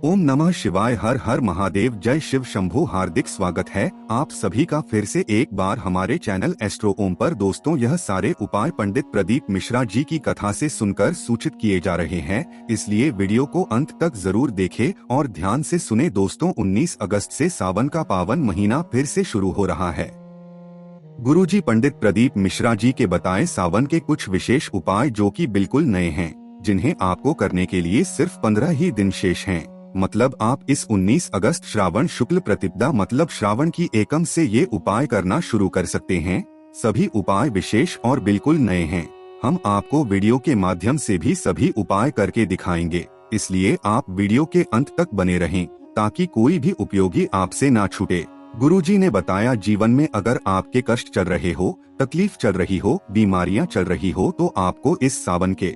ओम नमः शिवाय। हर हर महादेव। जय शिव शंभू। हार्दिक स्वागत है आप सभी का फिर से एक बार हमारे चैनल एस्ट्रो ओम पर। दोस्तों, यह सारे उपाय पंडित प्रदीप मिश्रा जी की कथा से सुनकर सूचित किए जा रहे हैं, इसलिए वीडियो को अंत तक जरूर देखें और ध्यान से सुने। दोस्तों, 19 अगस्त से सावन का पावन महीना फिर से शुरू हो रहा है। गुरुजी पंडित प्रदीप मिश्रा जी के बताए सावन के कुछ विशेष उपाय जो कि बिल्कुल नए हैं, जिन्हें आपको करने के लिए सिर्फ 15 ही दिन शेष हैं। मतलब आप इस 19 अगस्त श्रावण शुक्ल प्रतिपदा मतलब श्रावण की एकम से ये उपाय करना शुरू कर सकते हैं। सभी उपाय विशेष और बिल्कुल नए हैं। हम आपको वीडियो के माध्यम से भी सभी उपाय करके दिखाएंगे, इसलिए आप वीडियो के अंत तक बने रहें ताकि कोई भी उपयोगी आपसे ना छूटे। गुरुजी ने बताया, जीवन में अगर आपके कष्ट चल रहे हो, तकलीफ चल रही हो, बीमारियां चल रही हो, तो आपको इस सावन के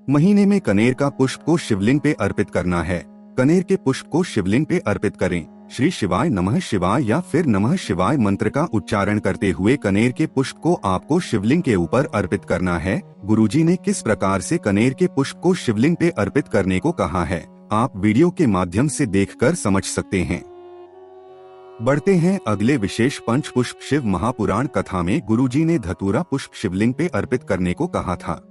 महीने में कनेर का पुष्प को शिवलिंग पे अर्पित करना है। कनेर के पुष्प को शिवलिंग पे अर्पित करें। श्री शिवाय नमः शिवाय या फिर नमः शिवाय मंत्र का उच्चारण करते हुए कनेर के पुष्प को आपको शिवलिंग के ऊपर अर्पित करना है। गुरुजी ने किस प्रकार से कनेर के पुष्प को शिवलिंग पे अर्पित करने को कहा है, आप वीडियो के माध्यम से देखकर समझ सकते हैं। बढ़ते हैं अगले विशेष पंच पुष्प शिव महापुराण कथा में। गुरुजी ने धतूरा पुष्प शिवलिंग पे अर्पित करने को कहा था।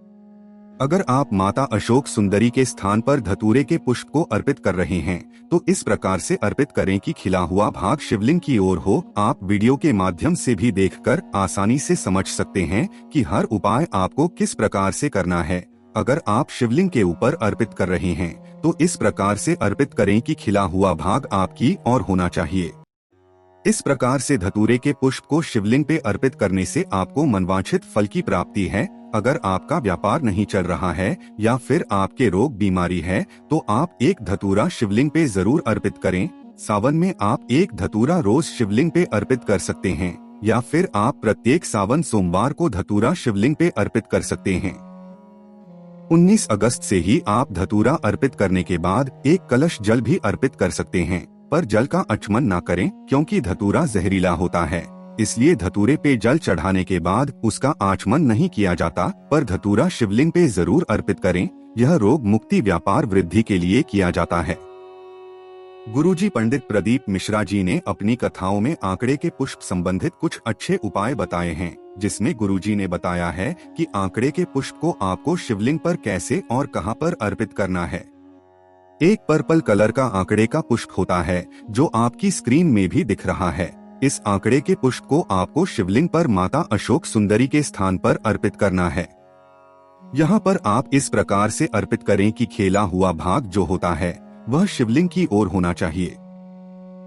अगर आप माता अशोक सुंदरी के स्थान पर धतूरे के पुष्प को अर्पित कर रहे हैं तो इस प्रकार से अर्पित करें कि खिला हुआ भाग शिवलिंग की ओर हो। आप वीडियो के माध्यम से भी देखकर आसानी से समझ सकते हैं कि हर उपाय आपको किस प्रकार से करना है। अगर आप शिवलिंग के ऊपर अर्पित कर रहे हैं तो इस प्रकार से अर्पित करें कि खिला हुआ भाग आपकी ओर होना चाहिए। इस प्रकार से धतूरे के पुष्प को शिवलिंग पे अर्पित करने से आपको मनवांछित फल की प्राप्ति है। अगर आपका व्यापार नहीं चल रहा है या फिर आपके रोग बीमारी है तो आप एक धतूरा शिवलिंग पे जरूर अर्पित करें। सावन में आप एक धतूरा रोज शिवलिंग पे अर्पित कर सकते हैं या फिर आप प्रत्येक सावन सोमवार को धतूरा शिवलिंग पे अर्पित कर सकते हैं। 19 अगस्त से ही आप धतूरा अर्पित करने के बाद एक कलश जल भी अर्पित कर सकते हैं, पर जल का आचमन ना करें क्योंकि धतूरा जहरीला होता है, इसलिए धतूरे पे जल चढ़ाने के बाद उसका आचमन नहीं किया जाता। पर धतूरा शिवलिंग पे जरूर अर्पित करें। यह रोग मुक्ति व्यापार वृद्धि के लिए किया जाता है। गुरुजी पंडित प्रदीप मिश्रा जी ने अपनी कथाओं में आंकड़े के पुष्प संबंधित कुछ अच्छे उपाय बताए हैं, जिसमें गुरुजी ने बताया है कि आंकड़े के पुष्प को आपको शिवलिंग पर कैसे और कहां पर अर्पित करना है। एक पर्पल कलर का आंकड़े का पुष्प होता है जो आपकी स्क्रीन में भी दिख रहा है। इस आंकड़े के पुष्प को आपको शिवलिंग पर माता अशोक सुंदरी के स्थान पर अर्पित करना है। यहाँ पर आप इस प्रकार से अर्पित करें कि खेला हुआ भाग जो होता है वह शिवलिंग की ओर होना चाहिए।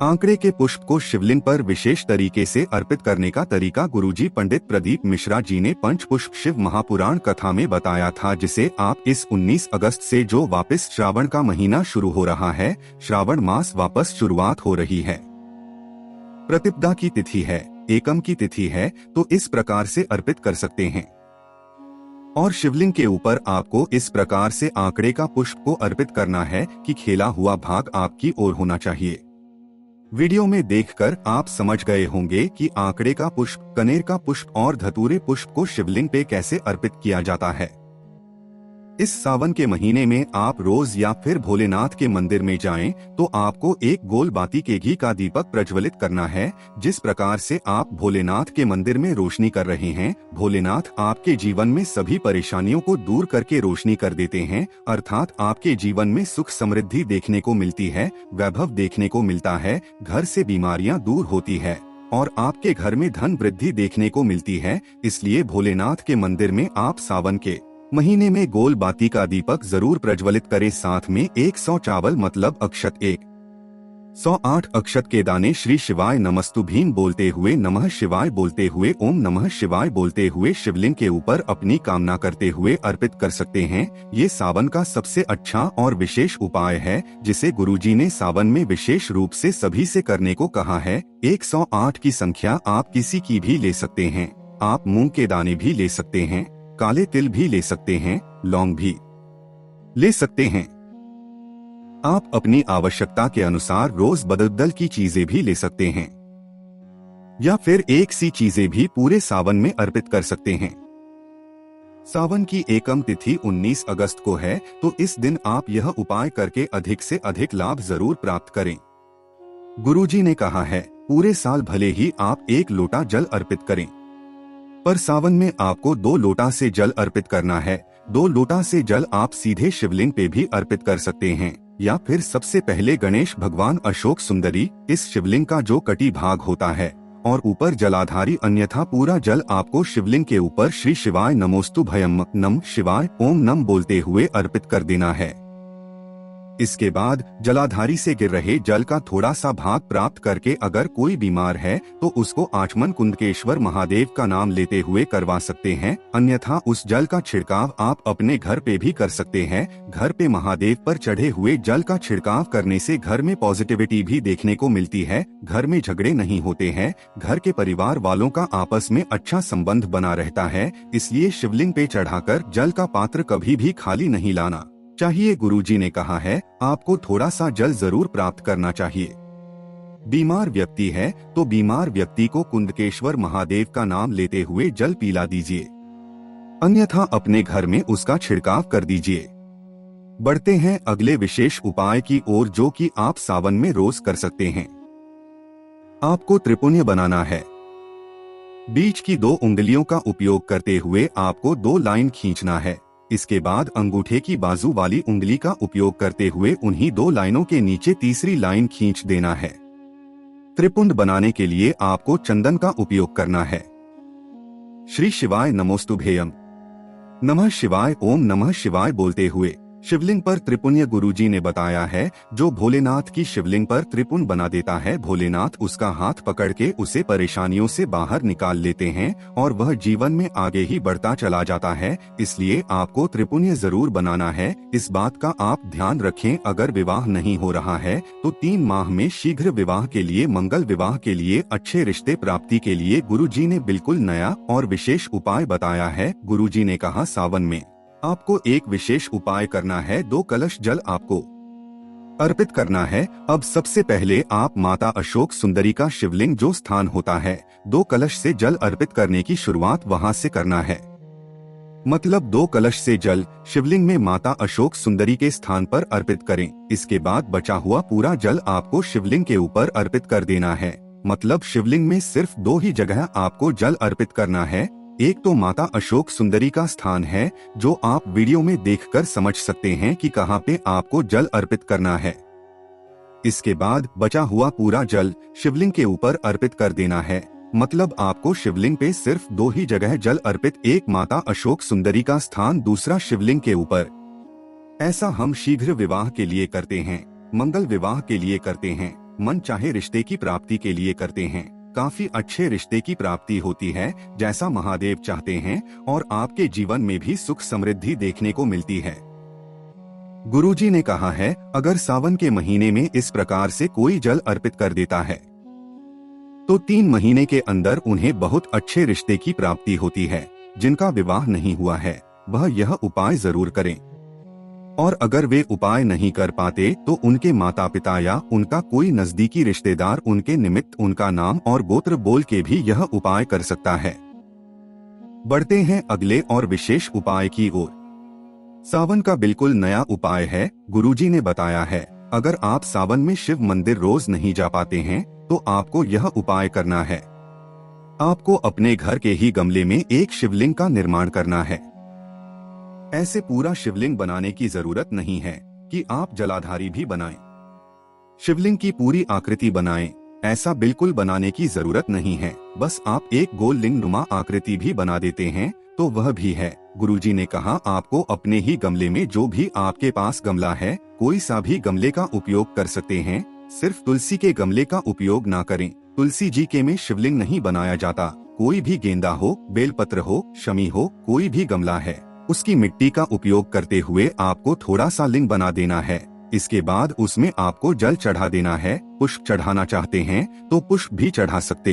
आंकड़े के पुष्प को शिवलिंग पर विशेष तरीके से अर्पित करने का तरीका गुरुजी पंडित प्रदीप मिश्रा जी ने पंच पुष्प शिव महापुराण कथा में बताया था, जिसे आप इस 19 अगस्त से जो वापस श्रावण का महीना शुरू हो रहा है, श्रावण मास वापस शुरुआत हो रही है। प्रतिपदा की तिथि है, एकम की तिथि है, तो इस प्रकार से अर्पित कर सकते हैं। और शिवलिंग के ऊपर आपको इस प्रकार से आंकड़े का पुष्प को अर्पित करना है कि खेला हुआ भाग आपकी ओर होना चाहिए। वीडियो में देखकर आप समझ गए होंगे कि आंकड़े का पुष्प, कनेर का पुष्प और धतूरे पुष्प को शिवलिंग पे कैसे अर्पित किया जाता है। इस सावन के महीने में आप रोज या फिर भोलेनाथ के मंदिर में जाएं तो आपको एक गोल बाती के घी का दीपक प्रज्वलित करना है। जिस प्रकार से आप भोलेनाथ के मंदिर में रोशनी कर रहे हैं, भोलेनाथ आपके जीवन में सभी परेशानियों को दूर करके रोशनी कर देते हैं, अर्थात आपके जीवन में सुख समृद्धि देखने को मिलती है, वैभव देखने को मिलता है, घर से बीमारियां दूर होती है और आपके घर में धन वृद्धि देखने को मिलती है। इसलिए भोलेनाथ के मंदिर में आप सावन के महीने में गोल बाती का दीपक जरूर प्रज्वलित करें। साथ में 100 चावल मतलब अक्षत 108 अक्षत के दाने श्री शिवाय नमस्तु भीम बोलते हुए, नमः शिवाय बोलते हुए, ओम नमः शिवाय बोलते हुए शिवलिंग के ऊपर अपनी कामना करते हुए अर्पित कर सकते हैं। ये सावन का सबसे अच्छा और विशेष उपाय है, जिसे गुरुजी ने सावन में विशेष रूप से सभी से करने को कहा है। 108 की संख्या आप किसी की भी ले सकते हैं। आप मूंग के दाने भी ले सकते हैं, काले तिल भी ले सकते हैं, लौंग भी ले सकते हैं। आप अपनी आवश्यकता के अनुसार रोज बदल की चीजें भी ले सकते हैं या फिर एक सी चीजें भी पूरे सावन में अर्पित कर सकते हैं। सावन की एकम तिथि 19 अगस्त को है, तो इस दिन आप यह उपाय करके अधिक से अधिक लाभ जरूर प्राप्त करें। गुरुजी ने कहा है, पूरे साल भले ही आप 1 लोटा जल अर्पित करें, पर सावन में आपको 2 लोटा से जल अर्पित करना है। 2 लोटा से जल आप सीधे शिवलिंग पे भी अर्पित कर सकते हैं, या फिर सबसे पहले गणेश भगवान अशोक सुंदरी इस शिवलिंग का जो कटी भाग होता है और ऊपर जलाधारी, अन्यथा पूरा जल आपको शिवलिंग के ऊपर श्री शिवाय नमोस्तु भयम नम शिवाय ओम नम बोलते हुए अर्पित कर देना है। इसके बाद जलाधारी से गिर रहे जल का थोड़ा सा भाग प्राप्त करके अगर कोई बीमार है तो उसको आचमन कुंडकेश्वर महादेव का नाम लेते हुए करवा सकते हैं, अन्यथा उस जल का छिड़काव आप अपने घर पे भी कर सकते हैं। घर पे महादेव पर चढ़े हुए जल का छिड़काव करने से घर में पॉजिटिविटी भी देखने को मिलती है, घर में झगड़े नहीं होते हैं, घर के परिवार वालों का आपस में अच्छा संबंध बना रहता है। इसलिए शिवलिंग पे चढ़ाकर जल का पात्र कभी भी खाली नहीं लाना चाहिए। गुरुजी ने कहा है, आपको थोड़ा सा जल जरूर प्राप्त करना चाहिए। बीमार व्यक्ति है तो बीमार व्यक्ति को कुंडकेश्वर महादेव का नाम लेते हुए जल पिला दीजिए, अन्यथा अपने घर में उसका छिड़काव कर दीजिए। बढ़ते हैं अगले विशेष उपाय की ओर, जो कि आप सावन में रोज कर सकते हैं। आपको त्रिपुण्य बनाना है। बीच की 2 उंगलियों का उपयोग करते हुए आपको 2 लाइन खींचना है। इसके बाद अंगूठे की बाजू वाली उंगली का उपयोग करते हुए उन्हीं 2 लाइनों के नीचे तीसरी लाइन खींच देना है। त्रिपुंड बनाने के लिए आपको चंदन का उपयोग करना है। श्री शिवाय नमोस्तुभेयम नमः शिवाय ओम नमः शिवाय बोलते हुए शिवलिंग पर त्रिपुण्य गुरुजी ने बताया है, जो भोलेनाथ की शिवलिंग पर त्रिपुंड बना देता है, भोलेनाथ उसका हाथ पकड़ के उसे परेशानियों से बाहर निकाल लेते हैं और वह जीवन में आगे ही बढ़ता चला जाता है। इसलिए आपको त्रिपुण्य जरूर बनाना है। इस बात का आप ध्यान रखें, अगर विवाह नहीं हो रहा है तो 3 माह में शीघ्र विवाह के लिए, मंगल विवाह के लिए, अच्छे रिश्ते प्राप्ति के लिए गुरुजी ने बिल्कुल नया और विशेष उपाय बताया है। गुरुजी ने कहा, सावन में आपको एक विशेष उपाय करना है। 2 कलश जल आपको अर्पित करना है। अब सबसे पहले आप माता अशोक सुंदरी का शिवलिंग जो स्थान होता है, 2 कलश से जल अर्पित करने की शुरुआत वहां से करना है। मतलब 2 कलश से जल शिवलिंग में माता अशोक सुंदरी के स्थान पर अर्पित करें। इसके बाद बचा हुआ पूरा जल आपको शिवलिंग के ऊपर अर्पित कर देना है। मतलब शिवलिंग में सिर्फ 2 ही जगह आपको जल अर्पित करना है। एक तो माता अशोक सुंदरी का स्थान है, जो आप वीडियो में देखकर समझ सकते हैं कि कहां पे आपको जल अर्पित करना है। इसके बाद बचा हुआ पूरा जल शिवलिंग के ऊपर अर्पित कर देना है। मतलब आपको शिवलिंग पे सिर्फ 2 ही जगह जल अर्पित, एक माता अशोक सुंदरी का स्थान, दूसरा शिवलिंग के ऊपर। ऐसा हम शीघ्र विवाह के लिए करते हैं, मंगल विवाह के लिए करते हैं, मन चाहे रिश्ते की प्राप्ति के लिए करते हैं। काफी अच्छे रिश्ते की प्राप्ति होती है, जैसा महादेव चाहते हैं, और आपके जीवन में भी सुख समृद्धि देखने को मिलती है। गुरुजी ने कहा है, अगर सावन के महीने में इस प्रकार से कोई जल अर्पित कर देता है तो 3 महीने के अंदर उन्हें बहुत अच्छे रिश्ते की प्राप्ति होती है। जिनका विवाह नहीं हुआ है वह यह उपाय जरूर करें, और अगर वे उपाय नहीं कर पाते तो उनके माता पिता या उनका कोई नजदीकी रिश्तेदार उनके निमित्त उनका नाम और गोत्र बोल के भी यह उपाय कर सकता है। बढ़ते हैं अगले और विशेष उपाय की ओर। सावन का बिल्कुल नया उपाय है। गुरुजी ने बताया है, अगर आप सावन में शिव मंदिर रोज नहीं जा पाते हैं तो आपको यह उपाय करना है। आपको अपने घर के ही गमले में एक शिवलिंग का निर्माण करना है। ऐसे पूरा शिवलिंग बनाने की जरूरत नहीं है कि आप जलाधारी भी बनाएं। शिवलिंग की पूरी आकृति बनाएं, ऐसा बिल्कुल बनाने की जरूरत नहीं है। बस आप एक गोल लिंग नुमा आकृति भी बना देते हैं तो वह भी है। गुरुजी ने कहा, आपको अपने ही गमले में, जो भी आपके पास गमला है, कोई सा भी गमले का उपयोग कर सकते हैं। सिर्फ तुलसी के गमले का उपयोग ना करें। तुलसी जी के में शिवलिंग नहीं बनाया जाता। कोई भी गेंदा हो, बेलपत्र हो, शमी हो, कोई भी गमला है, उसकी मिट्टी का उपयोग करते हुए आपको थोड़ा सा लिंग बना देना है। इसके बाद उसमें आपको जल चढ़ा देना है। पुष्प चढ़ाना चाहते हैं तो पुष्प भी चढ़ा सकते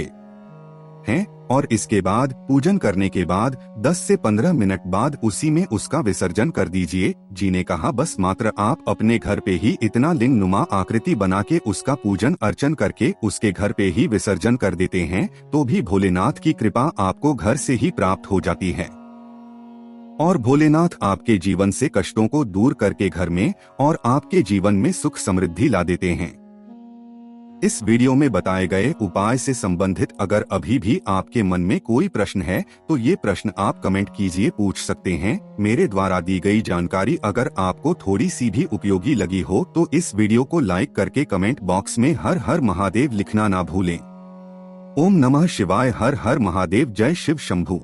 हैं, और इसके बाद पूजन करने के बाद 10 से 15 मिनट बाद उसी में उसका विसर्जन कर दीजिए। जी ने कहा, बस मात्र आप अपने घर पे ही इतना लिंग नुमा आकृति बना के उसका पूजन अर्चन करके उसके घर पे ही विसर्जन कर देते हैं तो भी भोलेनाथ की कृपा आपको घर से ही प्राप्त हो जाती है। और भोलेनाथ आपके जीवन से कष्टों को दूर करके घर में और आपके जीवन में सुख समृद्धि ला देते हैं। इस वीडियो में बताए गए उपाय से संबंधित अगर अभी भी आपके मन में कोई प्रश्न है तो ये प्रश्न आप कमेंट कीजिए, पूछ सकते हैं। मेरे द्वारा दी गई जानकारी अगर आपको थोड़ी सी भी उपयोगी लगी हो तो इस वीडियो को लाइक करके कमेंट बॉक्स में हर हर महादेव लिखना ना भूलें। ओम नमः शिवाय। हर हर महादेव। जय शिव शंभू।